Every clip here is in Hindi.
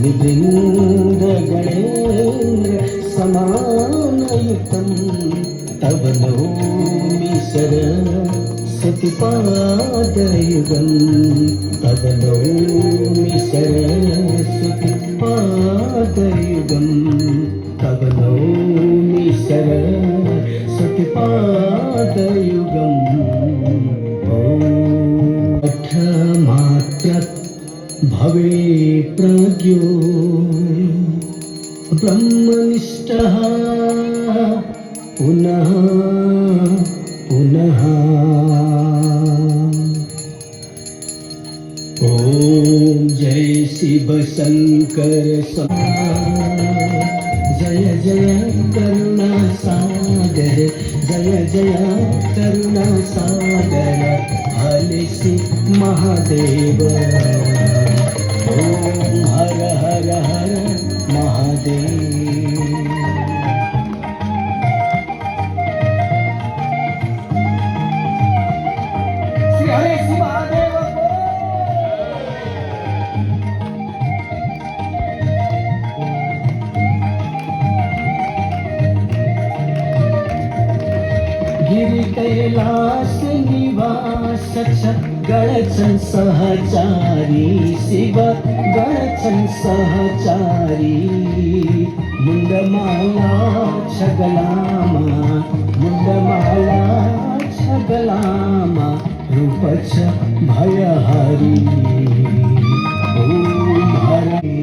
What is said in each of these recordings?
निवृन्दगणेन्द्र समानयुतं तव नौमि सरस्वतीपादयुगं तव नौमि सरस्वतीपादयुगं तव नौमि सरस्वतीपादयुगम् मात्र भवे प्रज्ञो ब्रह्मनिष्ठः पुनः पुनः ॐ जय शिव शंकर जय जय करुणा सागर जय जय करुणा सागर हलि महादेव ओम हर हर हर महादेव। श्री हरे श्री महादेव गिरि कैलास निवास गणचन सहचारी शिव गणचन सहचारी मुंडमाला छगलामा रूपच भयहरी ओम हरि।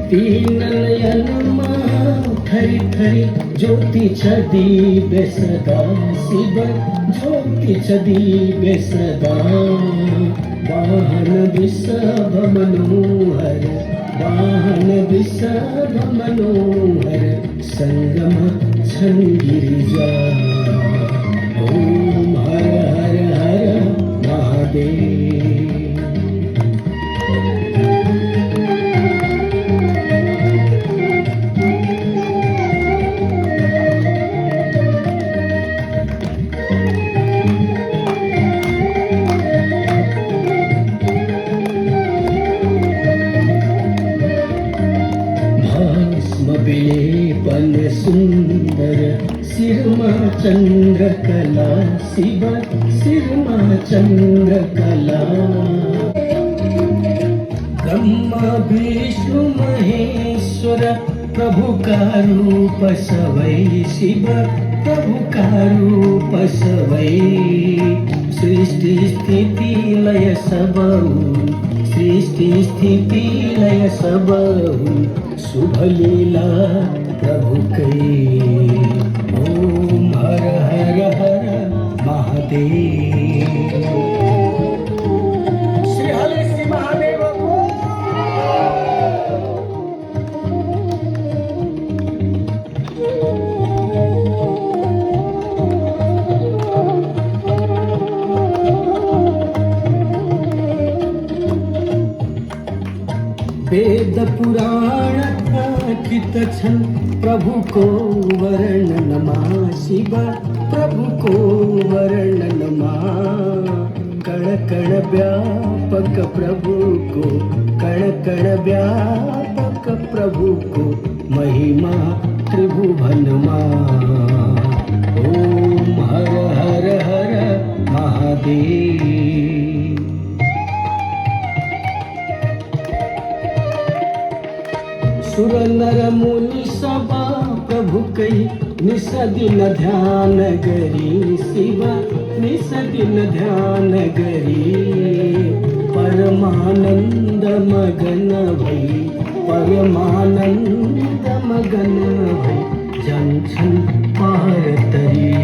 तीन नयनमा खरी खरी ज्योति छदी बेसदा शिव ज्योति छदी बेसदा वाहन विषभ मनोहर संगम छन गिरिजा ओम हर हर हर महादेव। विलेपन सुंदर सिरमा चंद्रकला शिव सिरमा चंद्रकला ब्रह्मा विष्णु महेश्वर प्रभु का रूप सवै शिव प्रभु का रूप सवै सृष्टि स्थिति लय सबहु सृष्टि स्थिति लय सबहु शुभ लीला प्रभु के ओम हर हर हर महादेव। श्री हरि श्री महादेव वेद पुराण कथित छन प्रभु को वर्णनमा शिव प्रभु को वर्णनमा कण कण व्यापक प्रभु को कण कण व्यापक प्रभु को महिमा त्रिभुवनमा ओम हर हर हर महादेव। सुर नर मुनि सभा प्रभु कई निस दिन ध्यान गरी शिव निस दिन ध्यान गरी परमानंद मगन भई परमानंद मगन भई जन छन पार तरी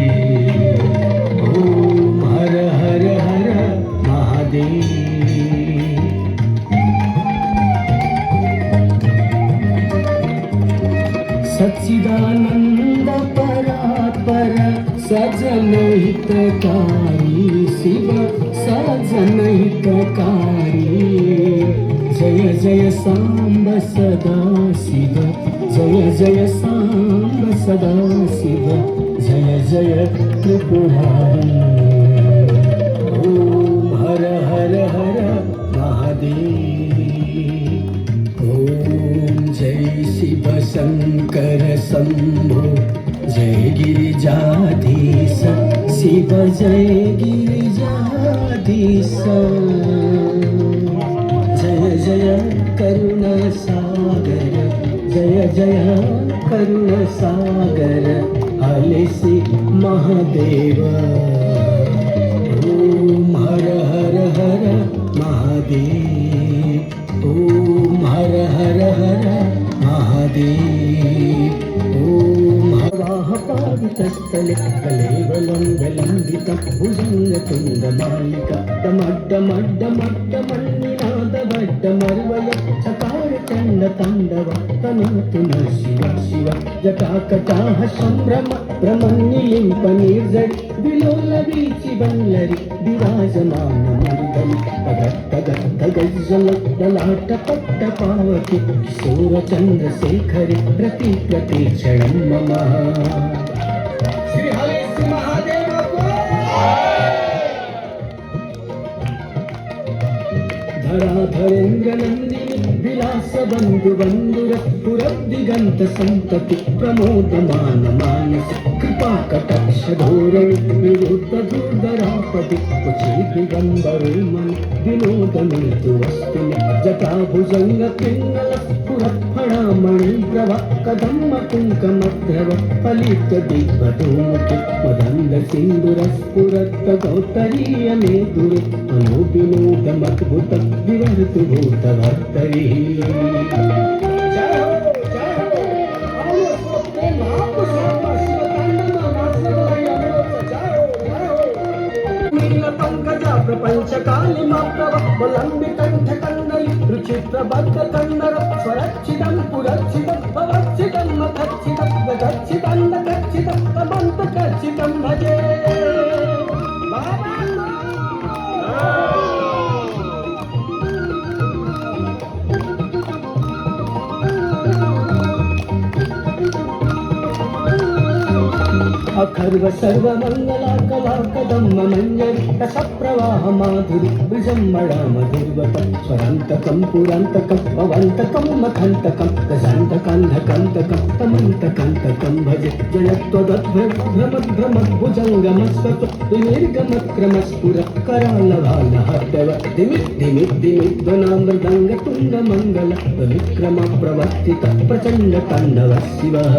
हितकारी शिव साजन हितकारी जय जय सांब सदा शिव जय जय सांब सदा शिव जय जय त्रिपुरारी ओम हर हर हर महादेव ओम जय शिव शंकर शंभो जय गिरिजाधीश शिव जय गिरिजाधीश जय जय करुण सागर जय जय करुण सागर हलसी महादेव ओम हर हर हर महादेव ओम हर हर हर महादेव ओम हवाह पावितस्थले कलेवलं विलम्बितं भुजङ्गतुण्डमालिका डमड्डमड्डमड्डमन्निनादवड्डमर्वय चकारचण्डताण्डव तनोतु न शिव शिव जटाकटाः सम्भ्रम भ्रमन्निलिम्पनिर्जरि विलोलवीचि वल्लरि विराजमानमर्दनि तगत्तगत्तगज्जलदलाटपट्टपावति किशोरचन्द्रशेखरि प्रतिक्षणं मम श्री हरि श्री महादेव धराधरेन्द्र नन्दिनी विलास बंधु बंधुर पुरदिगंत संतति प्रमोदमान मानस कृपा कटाक्ष धोरण विरुद्ध दुर्धरापति कुचे दिगंबर मन विनोद मृदु वस्तुनि जटा भुजंग पिंगल पुरफणामणि प्रभ कदम्ब कुंकमद्रव फलित दिग्धूमुखि मदंग सिंधुर स्फुरत गौतरीय मेदुरे मनोविनोद मद्भुत विवर्तु भूतभर्तरि प्रपंच कालिमा प्रवलंबि कंठ कंडल रुचित्र बद्ध कंडर स्वरक्षितं पुरक्षितं भवक्षितं मखक्षितं गच्छितं गच्छितं तमंत गच्छितं भजे अखर्व सर्व मंगला कला कदम्ब मंजरी रस प्रवाह माधुरी विजम्बड़ा मधुर्वत स्वरंतकं पुरंतकं भवंतकं मखंतकं गजांतकंधकंतकं तमंतकंतकं भजे जयत्वदद्भ्रमद्भ्रमद् भुजंगमस्वत विनिर्गमक्रमस्फुर करालभालहर्दव दिमित् दिमित् दिमिद्वनामृदंग तुंग मंगल विक्रम प्रवर्तित प्रचंड तांडव शिवः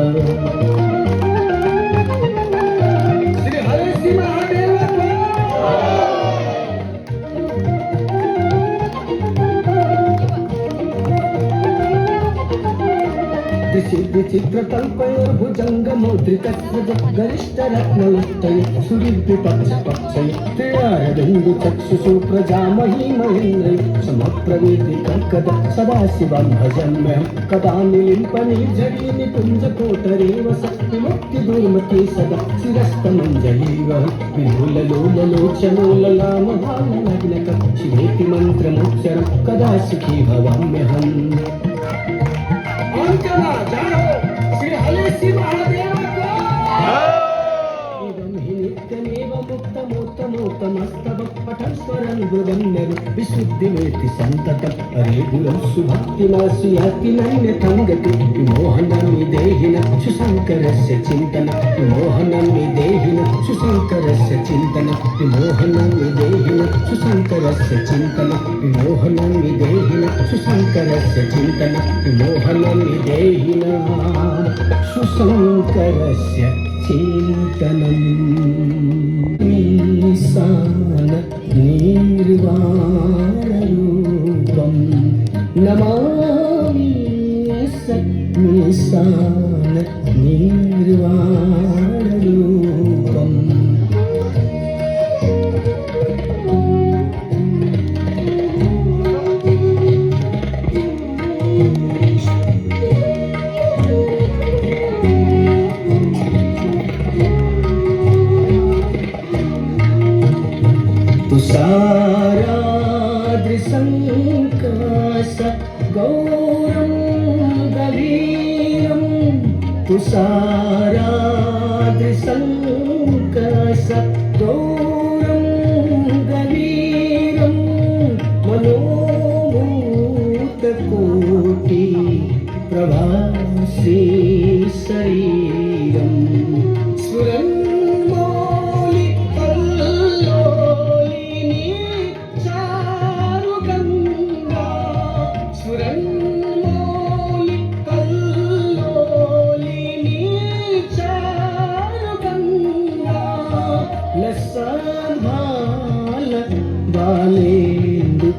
विचित्र कल्पयोर भुजंग मोद्रिक गरिष्ठ रत्नयुक्तय सुदीप्ति पक्षय त्रियारबिंदु चक्षुषु प्रजामहि महेन्द्रय समप्रवेदि कर्कद सदाशिवं भजम्यहं कदा निलिम्पनिर्झरी निकुञ्ज कोटरेव शक्तिमुक्ति दुर्मति सदा शिरस्तमञ्जलीवहं विलोललोललोचनोललामभालनग्नकं शिवेति मन्त्रमुच्चरं कदा सुखी भवाम्यहम् श्री हरि श्री महादेव एवं हि नित्यमेव मुक्तमोत्तमोत्तमस्तव पठन् स्वरन् गुरुवन्यरु विशुद्धिमेति सन्ततं हरे गुरं सुभक्तिमासु याति नन्यथं गति विमोहनं विदेहिन सुशङ्करस्य चिन्तन विमोहनं विदेहिन सुशङ्करस्य चिन्तन विमोहनं विदेहिन सुशङ्करस्य चिन्तन विमोहनं विदेहिन सुशङ्करस्य चिन्तन विमोहनं विदेहिन सुशङ्करस्य चिन्तनम् ईशान निर्वाणरूपं नमामि ईशान निर्वाणरूपम् सारादृशङ्कसद्गौरं गवीरं मनोभूतकोटि प्रभासि शरीरम् सुरन्मौलिकल्लोलिनी चारुगङ्गा सुरन्मौलिकल्लोलिनी चारुगङ्गा लसद्भाल बालेन्दुकण्ठे